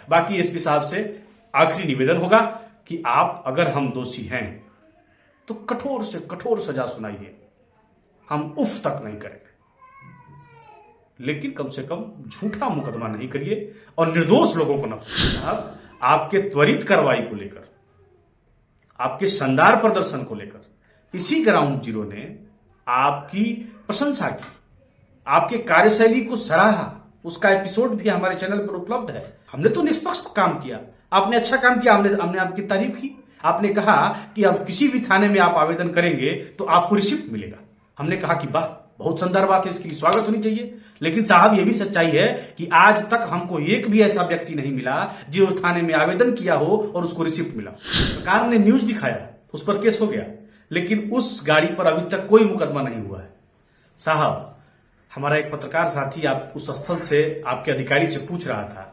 बाकी एसपी साहब से आखिरी निवेदन होगा कि आप अगर हम दोषी हैं तो कठोर से कठोर सजा सुनाइए, हम उफ तक नहीं करेंगे, लेकिन कम से कम झूठा मुकदमा नहीं करिए और निर्दोष लोगों को न। साहब, आपके त्वरित कार्रवाई को लेकर, आपके शानदार प्रदर्शन को लेकर इसी ग्राउंड जीरो ने आपकी प्रशंसा की, आपके कार्यशैली को सराहा। उसका एपिसोड भी हमारे चैनल पर उपलब्ध है। हमने तो निष्पक्ष काम किया, आपने अच्छा काम किया, हमने आपकी तारीफ की। आपने कहा कि अब किसी भी थाने में आप आवेदन करेंगे तो आपको रिसिप्ट मिलेगा। हमने कहा कि वाह, बहुत शानदार बात है, इसके लिए स्वागत होनी चाहिए। लेकिन साहब, यह भी सच्चाई है कि आज तक हमको एक भी ऐसा व्यक्ति नहीं मिला जो थाने में आवेदन किया हो और उसको रिसिप्ट मिला। सरकार ने न्यूज दिखाया, उस पर केस हो गया, लेकिन उस गाड़ी पर अभी तक कोई मुकदमा नहीं हुआ है। साहब, हमारा एक पत्रकार साथी आप उस स्थल से आपके अधिकारी से पूछ रहा था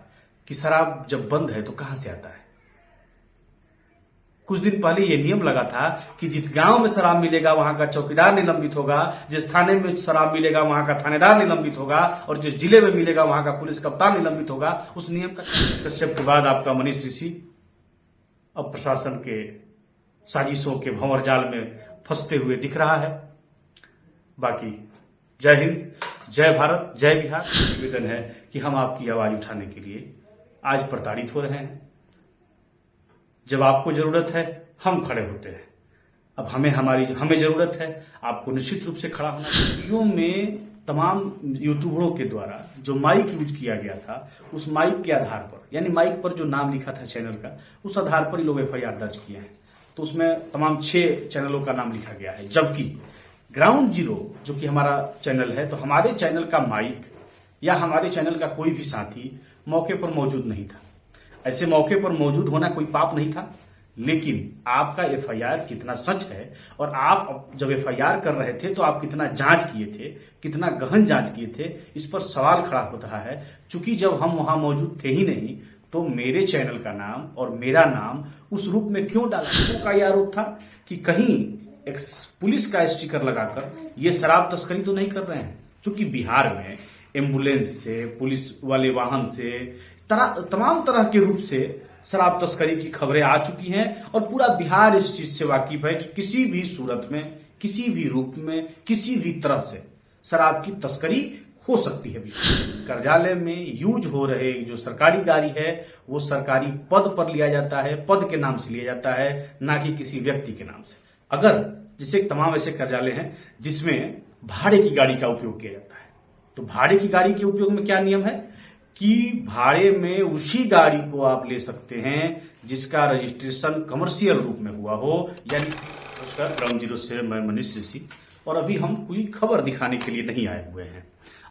कि शराब जब बंद है तो कहां से आता है। कुछ दिन पहले यह नियम लगा था कि जिस गांव में शराब मिलेगा वहां का चौकीदार निलंबित होगा, जिस थाने में शराब मिलेगा वहां का थानेदार निलंबित होगा और जिस जिले में मिलेगा वहां का पुलिस कप्तान निलंबित होगा। उस नियम का कश्यप के बाद आपका मनीष ऋषि अब प्रशासन के साजिशों के भंवर जाल में फंसते हुए दिख रहा है। बाकी जय हिंद, जय भारत, जय बिहार। निवेदन है कि हम आपकी आवाज उठाने के लिए आज प्रताड़ित हो रहे हैं। जब आपको जरूरत है हम खड़े होते हैं, अब हमें जरूरत है, आपको निश्चित रूप से खड़ा होना। वीडियो में तमाम यूट्यूबरों के द्वारा जो माइक यूज किया गया था, उस माइक के आधार पर, यानी माइक पर जो नाम लिखा था चैनल का, उस आधार पर ही लोग FIR दर्ज किए हैं। तो उसमें तमाम 6 चैनलों का नाम लिखा गया है, जबकि ग्राउंड जीरो जो कि हमारा चैनल है, तो हमारे चैनल का माइक या हमारे चैनल का कोई भी साथी मौके पर मौजूद नहीं था। ऐसे मौके पर मौजूद होना कोई पाप नहीं था, लेकिन आपका FIR कितना सच है और आप जब FIR कर रहे थे तो आप कितना जांच किए थे, कितना गहन जांच किए थे, इस पर सवाल खड़ा हो रहा है। चूंकि जब हम वहां मौजूद थे ही नहीं, तो मेरे चैनल का नाम और मेरा नाम उस रूप में क्यों डाला। का यह आरोप था कि कहीं एक पुलिस का स्टिकर लगाकर ये शराब तस्करी तो नहीं कर रहे हैं। चूंकि बिहार में एम्बुलेंस से, पुलिस वाले वाहन से, तमाम तरह के रूप से शराब तस्करी की खबरें आ चुकी हैं और पूरा बिहार इस चीज से वाकिफ है कि किसी भी सूरत में, किसी भी रूप में, किसी भी तरह से शराब की तस्करी हो सकती है। कार्यालय में यूज हो रहे जो सरकारी गाड़ी है वो सरकारी पद पर लिया जाता है, पद के नाम से लिया जाता है, ना कि किसी व्यक्ति के नाम से। अगर जैसे तमाम ऐसे कार्यालय हैं जिसमें भाड़े की गाड़ी का उपयोग किया जाता है, तो भाड़े की गाड़ी के उपयोग में क्या नियम है कि भाड़े में उसी गाड़ी को आप ले सकते हैं जिसका रजिस्ट्रेशन कमर्शियल रूप में हुआ हो। यानी नमस्कार, ग्राउंड जीरो से मैं मनीष ऋषि, और अभी हम कोई खबर दिखाने के लिए नहीं आए हुए हैं।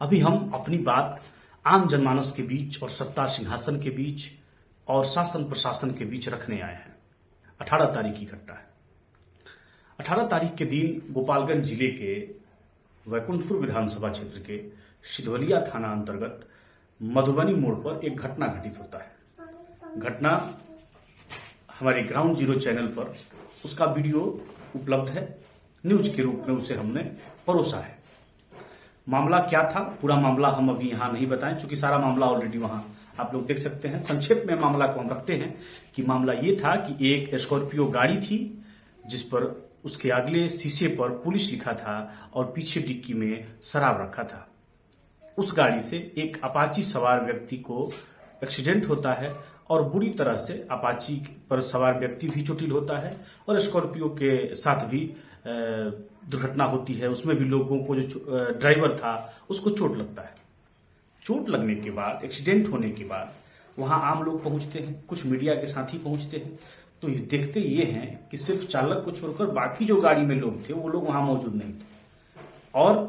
अभी हम अपनी बात आम जनमानस के बीच और सत्ता सिंहासन के बीच और शासन प्रशासन के बीच रखने आए हैं। 18 तारीख की घटना है। 18 तारीख के दिन गोपालगंज जिले के वैकुंठपुर विधानसभा क्षेत्र के सिधवलिया थाना अंतर्गत मधुबनी मोड़ पर एक घटना घटित होता है। घटना हमारे ग्राउंड जीरो चैनल पर उसका वीडियो उपलब्ध है, न्यूज के रूप में उसे हमने परोसा है। मामला क्या था, पूरा मामला हम अभी यहाँ नहीं बताएं, क्योंकि सारा मामला ऑलरेडी वहाँ आप लोग देख सकते हैं। संक्षेप में मामला को हम रखते हैं कि मामला ये था कि एक स्कॉर्पियो गाड़ी थी जिस पर उसके अगले शीशे पर पुलिस लिखा था और पीछे डिक्की में शराब रखा था। उस गाड़ी से एक अपाची सवार व्यक्ति को एक्सीडेंट होता है और बुरी तरह से अपाची पर सवार व्यक्ति भी चोटिल होता है और स्कॉर्पियो के साथ भी दुर्घटना होती है। उसमें भी लोगों को जो ड्राइवर था उसको चोट लगता है। चोट लगने के बाद, एक्सीडेंट होने के बाद वहां आम लोग पहुंचते हैं, कुछ मीडिया के साथी पहुंचते हैं, तो देखते ये हैं कि सिर्फ चालक को छोड़कर बाकी जो गाड़ी में लोग थे वो लोग वहां मौजूद नहीं थे। और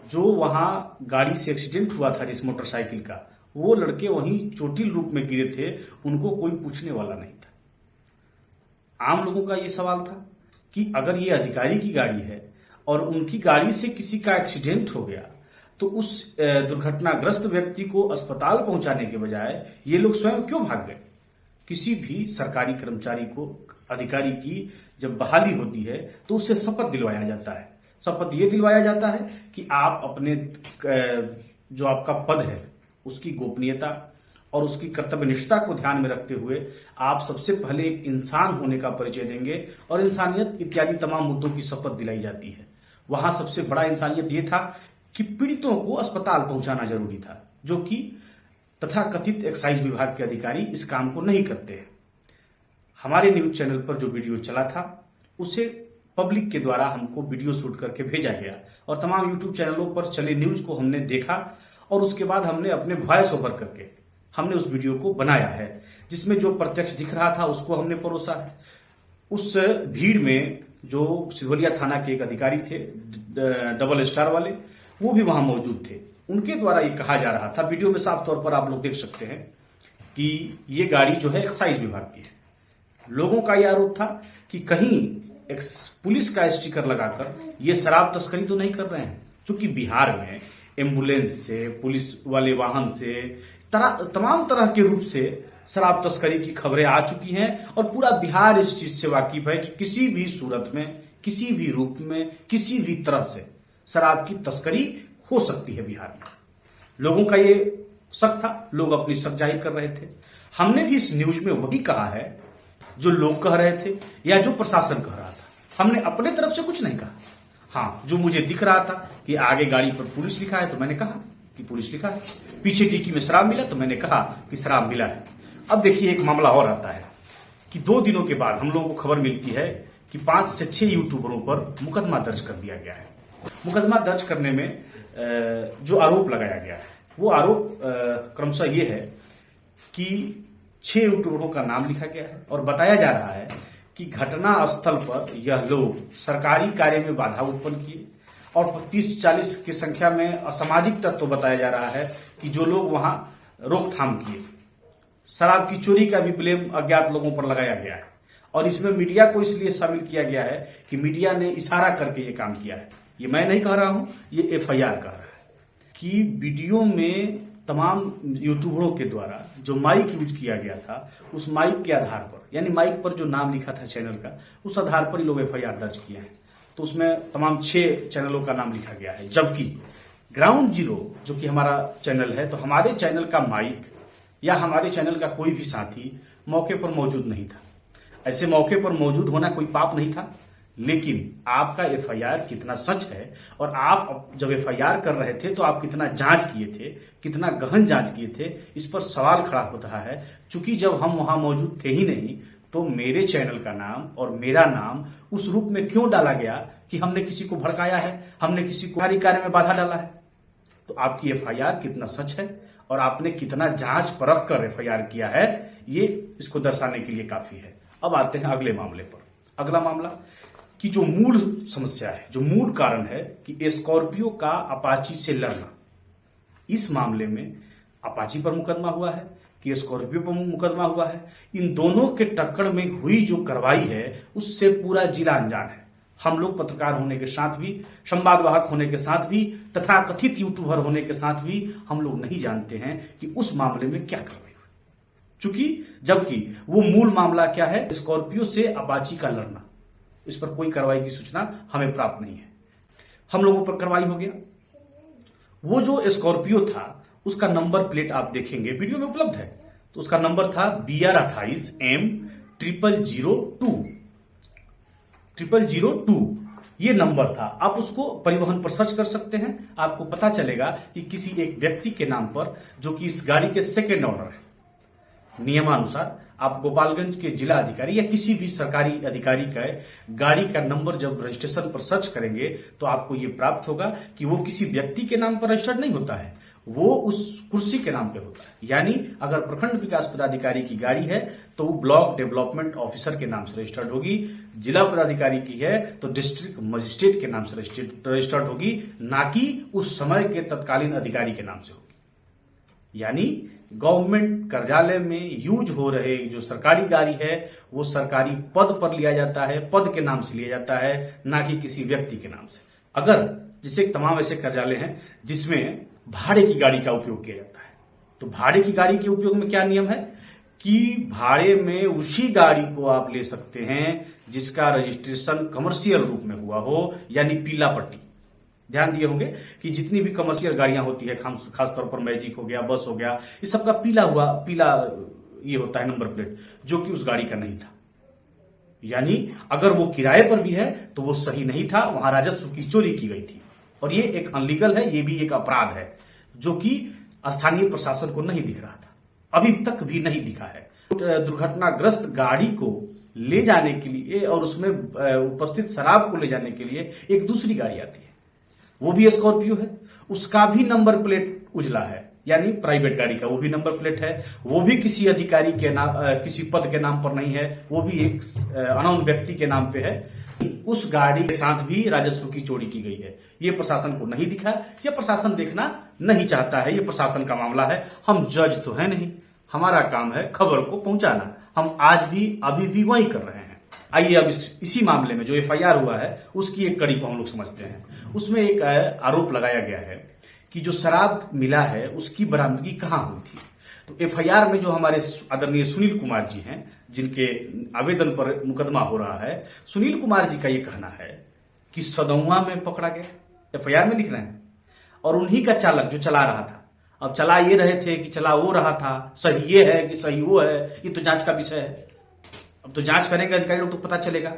जो वहां गाड़ी से एक्सीडेंट हुआ था जिस मोटरसाइकिल का, वो लड़के वहीं चोटिल रूप में गिरे थे, उनको कोई पूछने वाला नहीं था। आम लोगों का ये सवाल था कि अगर ये अधिकारी की गाड़ी है और उनकी गाड़ी से किसी का एक्सीडेंट हो गया तो उस दुर्घटनाग्रस्त व्यक्ति को अस्पताल पहुंचाने के बजाय ये लोग स्वयं क्यों भाग गए। किसी भी सरकारी कर्मचारी को, अधिकारी की जब बहाली होती है तो उससे शपथ दिलवाया जाता है। शपथ ये दिलवाया जाता है कि आप अपने जो आपका पद है उसकी गोपनीयता और उसकी कर्तव्यनिष्ठा को ध्यान में रखते हुए आप सबसे पहले एक इंसान होने का परिचय देंगे और इंसानियत इत्यादि तमाम मुद्दों की शपथ दिलाई जाती है। वहां सबसे बड़ा इंसानियत ये था कि पीड़ितों को अस्पताल पहुंचाना जरूरी था, जो कि तथाकथित एक्साइज विभाग के अधिकारी इस काम को नहीं करते हैं। हमारे न्यूज चैनल पर जो वीडियो चला था उसे पब्लिक के द्वारा हमको वीडियो शूट करके भेजा गया और तमाम यूट्यूब चैनलों पर चले न्यूज को हमने देखा और उसके बाद हमने अपने वॉइस ओवर करके हमने उस वीडियो को बनाया है, जिसमें जो प्रत्यक्ष दिख रहा था उसको हमने परोसा है। उस भीड़ में जो सिधोलिया थाना के एक अधिकारी थे, डबल स्टार वाले, वो भी वहां मौजूद थे। उनके द्वारा ये कहा जा रहा था, वीडियो में साफ तौर पर आप लोग देख सकते हैं कि ये गाड़ी जो है एक्साइज विभाग की है। लोगों का यह आरोप था कि कहीं एक पुलिस का स्टिकर लगाकर ये शराब तस्करी तो नहीं कर रहे हैं, क्योंकि बिहार में एम्बुलेंस से, पुलिस वाले वाहन से, तमाम तरह के रूप से शराब तस्करी की खबरें आ चुकी हैं और पूरा बिहार इस चीज से वाकिफ है कि किसी भी सूरत में, किसी भी रूप में, किसी भी तरह से शराब की तस्करी हो सकती है बिहार में। लोगों का ये शक था, लोग अपनी शक जाहिर कर रहे थे। हमने भी इस न्यूज में वही कहा है जो लोग कह रहे थे या जो प्रशासन कह रहा था। हमने अपने तरफ से कुछ नहीं कहा। हाँ, जो मुझे दिख रहा था कि आगे गाड़ी पर पुलिस लिखा है तो मैंने कहा कि पुलिस लिखा है, पीछे डिक्की में शराब मिला तो मैंने कहा कि शराब मिला है। अब देखिए एक मामला और आता है कि 2 दिनों के बाद हम लोगों को खबर मिलती है कि 5 से 6 यूट्यूबरों पर मुकदमा दर्ज कर दिया गया है। मुकदमा दर्ज करने में जो आरोप लगाया गया है वो आरोप क्रमशः ये है कि 6 यूट्यूबरों का नाम लिखा गया है और बताया जा रहा है कि घटना स्थल पर यह लोग सरकारी कार्य में बाधा उत्पन्न किए और 30-40 की संख्या में असामाजिक तत्व बताया जा रहा है कि जो लोग वहां रोकथाम किए। शराब की चोरी का भी ब्लेम अज्ञात लोगों पर लगाया गया है और इसमें मीडिया को इसलिए शामिल किया गया है कि मीडिया ने इशारा करके ये काम किया है। ये मैं नहीं कह रहा हूं, ये FIR कह रहा है कि वीडियो में तमाम यूट्यूबरों के द्वारा जो माइक यूज किया गया था उस माइक के आधार पर, यानी माइक पर जो नाम लिखा था चैनल का, उस आधार पर ही लोग FIR दर्ज किए हैं। तो उसमें तमाम 6 चैनलों का नाम लिखा गया है, जबकि ग्राउंड जीरो जो कि हमारा चैनल है, तो हमारे चैनल का माइक या हमारे चैनल का कोई भी साथी मौके पर मौजूद नहीं था। ऐसे मौके पर मौजूद होना कोई पाप नहीं था, लेकिन आपका FIR कितना सच है और आप जब FIR कर रहे थे तो आप कितना जांच किए थे, कितना गहन जांच किए थे, इस पर सवाल खड़ा हो रहा है। चूंकि जब हम वहां मौजूद थे ही नहीं तो मेरे चैनल का नाम और मेरा नाम उस रूप में क्यों डाला गया कि हमने किसी को भड़काया है, हमने किसी को कार्य में बाधा डाला है। तो आपकी FIR कितना सच है और आपने कितना जांच परख कर FIR किया है, ये इसको दर्शाने के लिए काफी है। अब आते हैं अगले मामले पर। अगला मामला कि जो मूल समस्या है, जो मूल कारण है कि स्कॉर्पियो का अपाची से लड़ना, इस मामले में अपाची पर मुकदमा हुआ है कि स्कॉर्पियो पर मुकदमा हुआ है। इन दोनों के टक्कर में हुई जो कार्रवाई है उससे पूरा जिला अनजान है। हम लोग पत्रकार होने के साथ भी, संवादवाहक होने के साथ भी, तथा कथित यूट्यूबर होने के साथ भी हम लोग नहीं जानते हैं कि उस मामले में क्या कार्रवाई हुई, क्योंकि जबकि वो मूल मामला क्या है, स्कॉर्पियो से अपाची का लड़ना, इस पर कोई कार्रवाई की सूचना हमें प्राप्त नहीं है। हम लोगों पर कार्रवाई हो गया। वो जो स्कॉर्पियो था उसका नंबर प्लेट आप देखेंगे, वीडियो में उपलब्ध है, तो उसका नंबर था BR28M0002। ये नंबर था। आप उसको परिवहन पर सर्च कर सकते हैं, आपको पता चलेगा कि किसी एक व्यक्ति के नाम पर, जो कि इस गाड़ी के सेकेंड ओनर है। नियमानुसार आप गोपालगंज के जिला अधिकारी या किसी भी सरकारी अधिकारी का गाड़ी का नंबर जब रजिस्ट्रेशन पर सर्च करेंगे तो आपको ये प्राप्त होगा कि वो किसी व्यक्ति के नाम पर रजिस्टर्ड नहीं होता है, वो उस कुर्सी के नाम पे होता है। यानी अगर प्रखंड विकास पदाधिकारी की गाड़ी है तो वो ब्लॉक डेवलपमेंट ऑफिसर के नाम से रजिस्टर्ड होगी, जिला पदाधिकारी की है तो डिस्ट्रिक्ट मजिस्ट्रेट के नाम से रजिस्टर्ड होगी, ना कि उस समय के तत्कालीन अधिकारी के नाम से होगी। यानी गवर्नमेंट कार्यालय में यूज हो रहे जो सरकारी गाड़ी है वो सरकारी पद पर लिया जाता है, पद के नाम से लिया जाता है, ना कि किसी व्यक्ति के नाम से। अगर जैसे तमाम ऐसे कार्यालय हैं जिसमें भाड़े की गाड़ी का उपयोग किया जाता है, तो भाड़े की गाड़ी के उपयोग में क्या नियम है कि भाड़े में उसी गाड़ी को आप ले सकते हैं जिसका रजिस्ट्रेशन कमर्शियल रूप में हुआ हो, यानी पीला पट्टी, ध्यान दिए होंगे कि जितनी भी कमर्शियल गाड़ियां होती है, खासतौर पर मैजिक हो गया, बस हो गया, ये सबका पीला ये होता है नंबर प्लेट, जो कि उस गाड़ी का नहीं था। यानी अगर वो किराए पर भी है तो वो सही नहीं था, वहां राजस्व की चोरी की गई थी और ये एक अनलीगल है, ये भी एक अपराध है जो कि स्थानीय प्रशासन को नहीं दिख रहा था, अभी तक भी नहीं दिखा है। दुर्घटनाग्रस्त गाड़ी को ले जाने के लिए और उसमें उपस्थित शराब को ले जाने के लिए एक दूसरी गाड़ी आती है, वो भी स्कॉर्पियो है, उसका भी नंबर प्लेट उजला है, यानी प्राइवेट गाड़ी का वो भी नंबर प्लेट है, वो भी किसी अधिकारी के नाम, किसी पद के नाम पर नहीं है, वो भी एक अननोन व्यक्ति के नाम पे है। उस गाड़ी के साथ भी राजस्व की चोरी की गई है। ये प्रशासन को नहीं दिखा, ये प्रशासन देखना नहीं चाहता है, ये प्रशासन का मामला है। हम जज तो है नहीं, हमारा काम है खबर को पहुंचाना। हम आज भी अभी भी वही कर रहे हैं। आइए अब इसी मामले में जो एफआईआर हुआ है उसकी एक कड़ी को हम लोग समझते हैं। उसमें एक आरोप लगाया गया है कि जो शराब मिला है उसकी बरामदगी कहाँ हुई थी। तो एफआईआर में जो हमारे आदरणीय सुनील कुमार जी हैं, जिनके आवेदन पर मुकदमा हो रहा है, सुनील कुमार जी का ये कहना है कि सदौआ में पकड़ा गया, एफआईआर में लिख रहे हैं, और उन्हीं का चालक जो चला रहा था। अब चला ये रहे थे कि चला वो रहा था, सही ये है कि सही वो है, ये तो जांच का विषय है। अब तो जांच करेंगे अधिकारी लोग तो पता चलेगा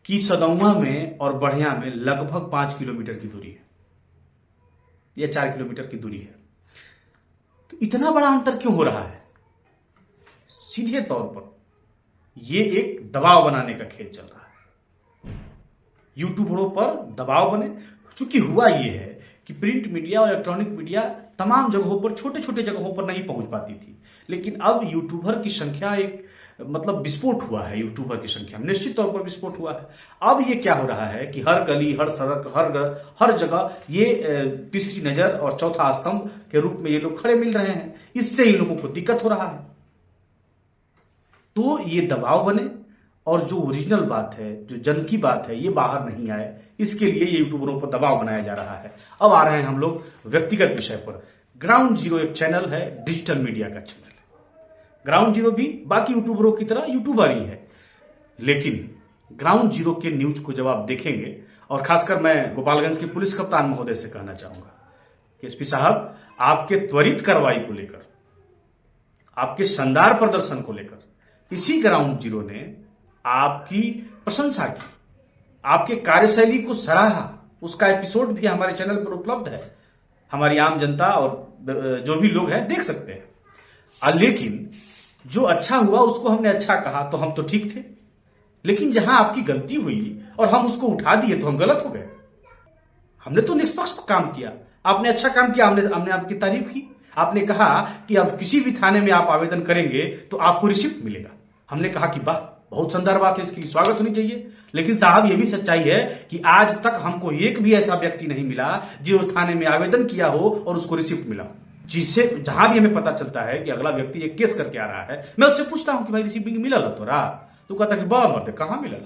कि सदौआ में और बढ़िया में लगभग 5 किलोमीटर की दूरी है या 4 किलोमीटर की दूरी है। तो इतना बड़ा अंतर क्यों हो रहा है? सीधे तौर पर ये एक दबाव बनाने का खेल चल रहा है, यूट्यूबरों पर दबाव बने। चूंकि हुआ ये है कि प्रिंट मीडिया और इलेक्ट्रॉनिक मीडिया तमाम जगहों पर, छोटे छोटे जगहों पर नहीं पहुंच पाती थी, लेकिन अब यूट्यूबर की संख्या एक मतलब विस्फोट हुआ है। यूट्यूबर की संख्या में निश्चित तौर पर विस्फोट हुआ है। अब ये क्या हो रहा है कि हर गली, हर सड़क, हर जगह ये तीसरी नजर और चौथा स्तंभ के रूप में ये लोग खड़े मिल रहे हैं। इससे इन लोगों को दिक्कत हो रहा है। तो ये दबाव बने और जो ओरिजिनल बात है, जो जन की बात है, ये बाहर नहीं आए, इसके लिए ये यूट्यूबरों पर दबाव बनाया जा रहा है। अब आ रहे हैं हम लोग व्यक्तिगत विषय पर। ग्राउंड जीरो एक चैनल है, डिजिटल मीडिया का चैनल है। ग्राउंड जीरो भी बाकी यूट्यूबरों की तरह यूट्यूबर ही है, लेकिन ग्राउंड जीरो के न्यूज को जब आप देखेंगे, और खासकर मैं गोपालगंज के पुलिस कप्तान महोदय से कहना चाहूंगा कि एसपी साहब, आपके त्वरित कार्रवाई को लेकर, आपके शानदार प्रदर्शन को लेकर इसी ग्राउंड जीरो ने आपकी प्रशंसा की, आपके कार्यशैली को सराहा। उसका एपिसोड भी हमारे चैनल पर उपलब्ध है, हमारी आम जनता और जो भी लोग हैं देख सकते हैं। लेकिन जो अच्छा हुआ उसको हमने अच्छा कहा तो हम तो ठीक थे, लेकिन जहां आपकी गलती हुई और हम उसको उठा दिए तो हम गलत हो गए। हमने तो निष्पक्ष काम किया, आपने अच्छा काम किया, हमने आपकी तारीफ की। आपने कहा कि अब किसी भी थाने में आप आवेदन करेंगे तो आपको रिसिप्ट मिलेगा। हमने कहा कि वाह, बहुत शानदार बात है, इसके लिए स्वागत होनी चाहिए। लेकिन साहब, ये भी सच्चाई है कि आज तक हमको एक भी ऐसा व्यक्ति नहीं मिला जो थाने में आवेदन किया हो और उसको रिसिप्ट मिला, जिससे जहां भी हमें पता चलता है कि अगला व्यक्ति एक केस करके आ रहा है, मैं उससे पूछता हूं कि भाई रिसिप्ट मिला तो रहा, तो कहता कि बा मर्द कहां मिला।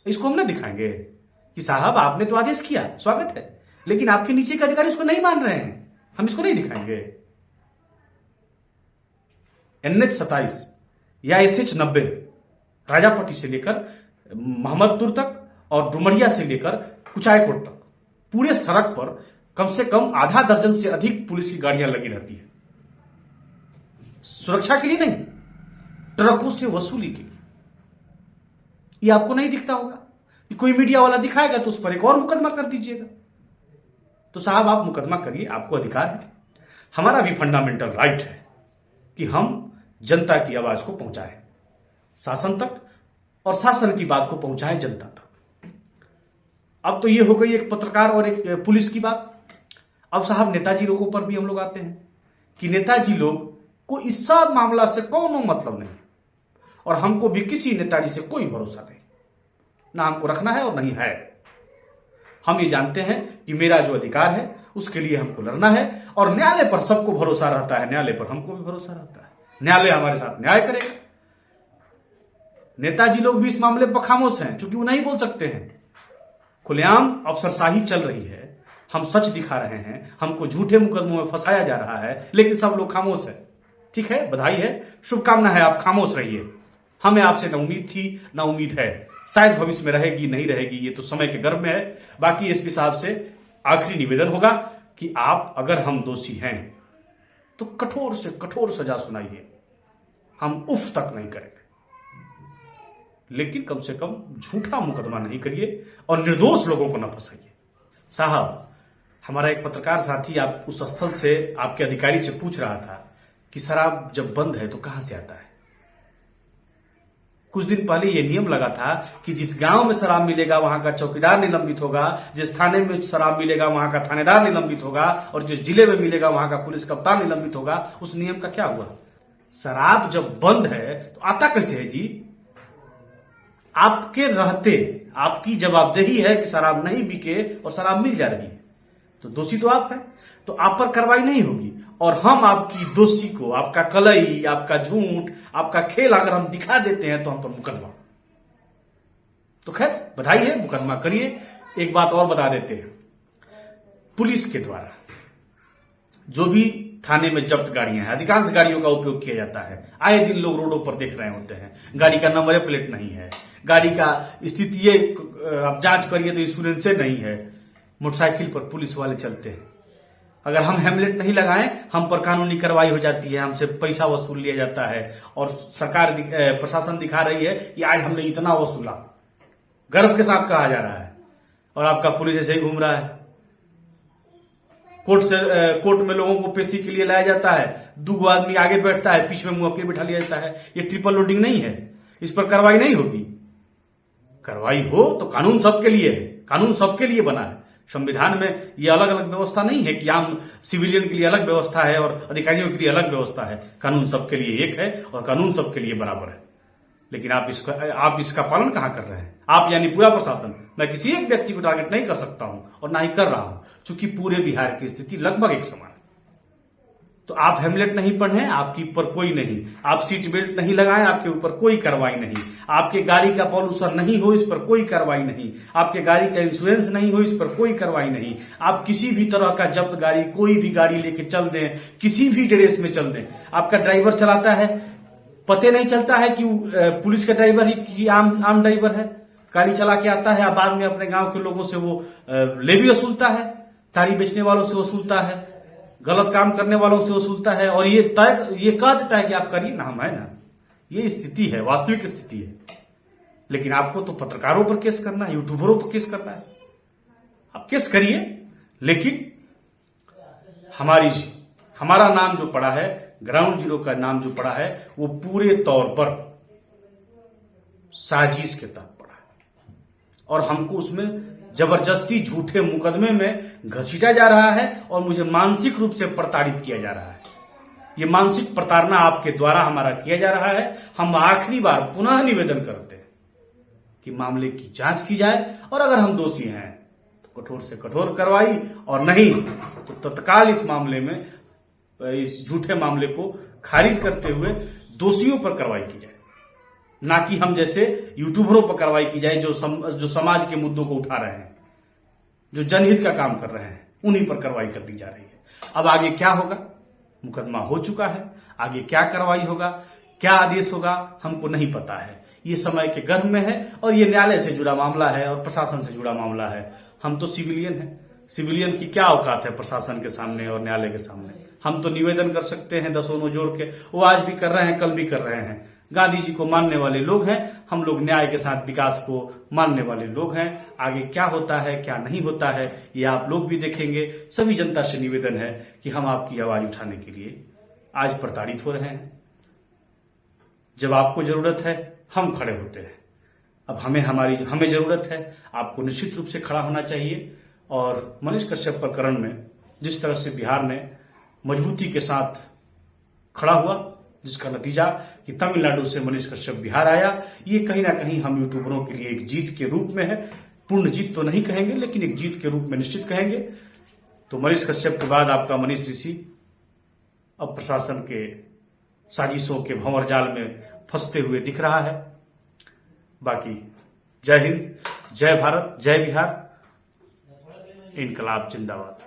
इसको हम ना दिखाएंगे कि साहब आपने तो आदेश किया, स्वागत है, लेकिन आपके नीचे के अधिकारी इसको नहीं मान रहे हैं, हम इसको नहीं दिखाएंगे। NH 27 या SH 90 राजापट्टी से लेकर मोहम्मदपुर तक और डुमरिया से लेकर कुचायकोट तक पूरे सड़क पर कम से कम आधा दर्जन से अधिक पुलिस की गाड़ियां लगी रहती है, सुरक्षा के लिए नहीं, ट्रकों से वसूली के लिए। ये आपको नहीं दिखता होगा कि कोई मीडिया वाला दिखाएगा तो उस पर एक और मुकदमा कर दीजिएगा। तो साहब, आप मुकदमा करिए, आपको अधिकार है। हमारा भी फंडामेंटल राइट है कि हम जनता की आवाज को पहुंचाएं शासन तक और शासन की बात को पहुंचाएं जनता तक। अब तो ये हो गई एक पत्रकार और एक पुलिस की बात। अब साहब, नेताजी लोगों पर भी हम लोग आते हैं कि नेताजी लोग को इस सब मामला से कोनो मतलब नहीं, और हमको भी किसी नेताजी से कोई भरोसा नहीं, ना हमको रखना है और नहीं है। हम ये जानते हैं कि मेरा जो अधिकार है उसके लिए हमको लड़ना है, और न्यायालय पर सबको भरोसा रहता है, न्यायालय पर हमको भी भरोसा रहता है, न्यायालय हमारे साथ न्याय करेगा। नेताजी लोग भी इस मामले पर खामोश हैं, क्योंकि वो नहीं बोल सकते हैं। खुलेआम अफसरशाही चल रही है, हम सच दिखा रहे हैं, हमको झूठे मुकदमों में फंसाया जा रहा है, लेकिन सब लोग खामोश है। ठीक है, बधाई है, शुभकामना है, आप खामोश रहिए, हमें आपसे न उम्मीद थी न उम्मीद है, शायद भविष्य में रहेगी नहीं रहेगी, ये तो समय के गर्भ में है। बाकी एसपी साहब से आखिरी निवेदन होगा कि आप अगर हम दोषी हैं तो कठोर से कठोर सजा सुनाइए, हम उफ तक नहीं करेंगे, लेकिन कम से कम झूठा मुकदमा नहीं करिए और निर्दोष लोगों को न फंसाइए। साहब, हमारा एक पत्रकार साथी आप उस स्थल से आपके अधिकारी से पूछ रहा था कि शराब जब बंद है तो कहां से आता है। कुछ दिन पहले यह नियम लगा था कि जिस गांव में शराब मिलेगा वहां का चौकीदार निलंबित होगा, जिस थाने में शराब मिलेगा वहां का थानेदार निलंबित होगा और जिस जिले में मिलेगा वहां का पुलिस कप्तान निलंबित होगा। उस नियम का क्या हुआ? शराब जब बंद है तो आता कैसे है जी? आपके रहते आपकी जवाबदेही है कि शराब नहीं बिके और शराब मिल जा रही है, तो दोषी तो आप है, तो आप पर कार्रवाई नहीं होगी और हम आपकी दोषी को, आपका कलई, आपका झूठ, आपका खेल अगर हम दिखा देते हैं तो हम पर मुकदमा। तो खैर बधाई है, मुकदमा करिए। एक बात और बता देते हैं, पुलिस के द्वारा जो भी थाने में जब्त गाड़ियां हैं, अधिकांश गाड़ियों का उपयोग किया जाता है। आए दिन लोग रोडों पर देख रहे होते हैं, गाड़ी का नंबर प्लेट नहीं है, गाड़ी का स्थिति ये आप जांच करिए तो इंश्योरेंस नहीं है, मोटरसाइकिल पर पुलिस वाले चलते हैं। अगर हम हेमलेट नहीं लगाएं, हम पर कानूनी कार्रवाई हो जाती है, हमसे पैसा वसूल लिया जाता है और सरकार प्रशासन दिखा रही है कि आज हमने इतना वसूला, गर्व के साथ कहा जा रहा है, और आपका पुलिस ऐसे ही घूम रहा है। कोर्ट में लोगों को पेशी के लिए लाया जाता है, 2 आदमी आगे बैठता है, पीछे में मुवक्किल बिठा लिया जाता है। ये ट्रिपल लोडिंग नहीं है, इस पर कार्रवाई नहीं होगी। कार्रवाई हो तो कानून सबके लिए है, कानून सबके लिए बना है। संविधान में ये अलग अलग व्यवस्था नहीं है कि आम सिविलियन के लिए अलग व्यवस्था है और अधिकारियों के लिए अलग व्यवस्था है। कानून सबके लिए एक है और कानून सबके लिए बराबर है। लेकिन आप इसका पालन कहां कर रहे हैं? आप यानी पूरा प्रशासन। मैं किसी एक व्यक्ति को टारगेट नहीं कर सकता हूं और ना ही कर रहा हूं, क्योंकि पूरे बिहार की स्थिति लगभग एक समान है। तो आप हेमलेट नहीं पहने, आपके ऊपर कोई नहीं, आप सीट बेल्ट नहीं लगाएं, आपके ऊपर कोई कार्रवाई नहीं, आपके गाड़ी का पॉल्यूशन नहीं हो, इस पर कोई कार्रवाई नहीं, आपके गाड़ी का इंश्योरेंस नहीं हो, इस पर कोई कार्रवाई नहीं, आप किसी भी तरह का जब्त गाड़ी, कोई भी गाड़ी लेके चल दें, किसी भी ड्रेस में चल दें, आपका ड्राइवर चलाता है, पते नहीं चलता है कि पुलिस का ड्राइवर ही कि आम ड्राइवर है, गाड़ी चला के आता है, बाद में अपने गांव के लोगों से वो लेवी वसूलता है, ताड़ी बेचने वालों से वसूलता है, गलत काम करने वालों से वसूलता है और ये कह देता है कि आप करिए ना, हम है ना। ये स्थिति है, वास्तविक स्थिति है। लेकिन आपको तो पत्रकारों पर केस करना है, यूट्यूबरों पर केस करना है। आप केस करिए, लेकिन हमारा नाम जो पड़ा है, ग्राउंड जीरो का नाम जो पड़ा है, वो पूरे तौर पर साजिश के तहत पड़ा है और हमको उसमें जबरदस्ती झूठे मुकदमे में घसीटा जा रहा है और मुझे मानसिक रूप से प्रताड़ित किया जा रहा है। ये मानसिक प्रताड़ना आपके द्वारा हमारा किया जा रहा है। हम आखिरी बार पुनः निवेदन करते हैं कि मामले की जांच की जाए और अगर हम दोषी हैं तो कठोर से कठोर कार्रवाई, और नहीं तो तत्काल इस मामले में, इस झूठे मामले को खारिज करते हुए दोषियों पर कार्रवाई की जाए, ना कि हम जैसे यूट्यूबरों पर कार्रवाई की जाए जो समाज के मुद्दों को उठा रहे हैं, जो जनहित का काम कर रहे हैं, उन्हीं पर कार्रवाई कर दी जा रही है। अब आगे क्या होगा? मुकदमा हो चुका है, आगे क्या कार्रवाई होगा, क्या आदेश होगा, हमको नहीं पता है। ये समय के गर्भ में है और ये न्यायालय से जुड़ा मामला है और प्रशासन से जुड़ा मामला है। हम तो सिविलियन हैं, सिविलियन की क्या औकात है प्रशासन के सामने और न्यायालय के सामने? हम तो निवेदन कर सकते हैं 10 नौ जोड़ के, वो आज भी कर रहे हैं, कल भी कर रहे हैं। गांधी जी को मानने वाले लोग हैं हम लोग, न्याय के साथ विकास को मानने वाले लोग हैं। आगे क्या होता है क्या नहीं होता है ये आप लोग भी देखेंगे। सभी जनता से निवेदन है कि हम आपकी आवाज उठाने के लिए आज प्रताड़ित हो रहे हैं। जब आपको जरूरत है हम खड़े होते हैं, अब हमें जरूरत है, आपको निश्चित रूप से खड़ा होना चाहिए। और मनीष कश्यप प्रकरण में जिस तरह से बिहार ने मजबूती के साथ खड़ा हुआ, जिसका नतीजा कि तमिलनाडु से मनीष कश्यप बिहार आया, ये कहीं ना कहीं हम यूट्यूबरों के लिए एक जीत के रूप में है। पूर्ण जीत तो नहीं कहेंगे, लेकिन एक जीत के रूप में निश्चित कहेंगे। तो मनीष कश्यप के बाद आपका मनीष ऋषि अब प्रशासन के साजिशों के भंवर जाल में फंसते हुए दिख रहा है। बाकी जय हिंद, जय भारत, जय बिहार, इनकलाब जिंदाबाद।